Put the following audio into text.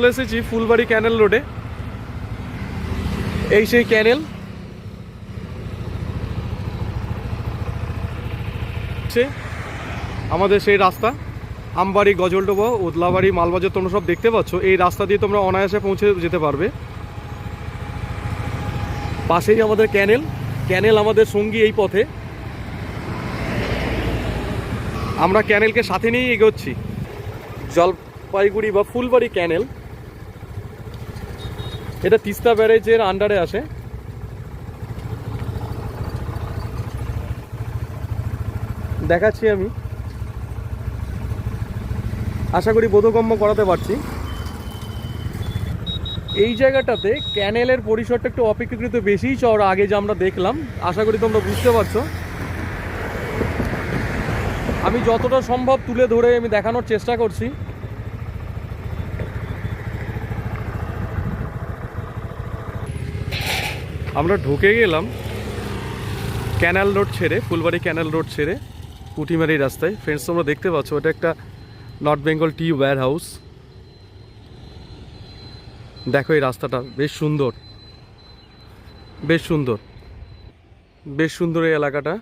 চলে এসেছি ফুলবাড়ি ক্যানেল রোডে। এই সেই ক্যানেল, আমাদের সেই রাস্তা আমবাড়ি, গজলডোবা, ওদলাবাড়ি, মালবাজার তোমরা সব দেখতে পাচ্ছ। এই রাস্তা দিয়ে তোমরা অনায়াসে পৌঁছে যেতে পারবে। পাশেই আমাদের ক্যানেল, ক্যানেল আমাদের সঙ্গী এই পথে। আমরা ক্যানেলকে সাথে নিয়েই এগোচ্ছি। জলপাইগুড়ি বা ফুলবাড়ি ক্যানেল, এটা তিস্তা ব্যারেজের আন্ডারে আসে। দেখাচ্ছি আমি, আশা করি বোধগম্য করাতে পারছি। এই জায়গাটাতে ক্যানেলের পরিসরটা একটু অপেক্ষাকৃত বেশিই চওড়া, আগে যে আমরা দেখলাম। আশা করি তোমরা বুঝতে পারছো। আমি যতটা সম্ভব তুলে ধরে আমি দেখানোর চেষ্টা করছি। আমরা ঢুকে গেলাম ক্যানাল রোড ছেড়ে, ফুলবাড়ি ক্যানাল রোড ছেড়ে পুঁটিমারি রাস্তায়। ফ্রেন্ডস, তোমরা দেখতে পাচ্ছ এটা একটা নর্থ বেঙ্গল টি ওয়্যার হাউস। দেখো এই রাস্তাটা বেশ সুন্দর, বেশ সুন্দর, বেশ সুন্দর এই এলাকাটা।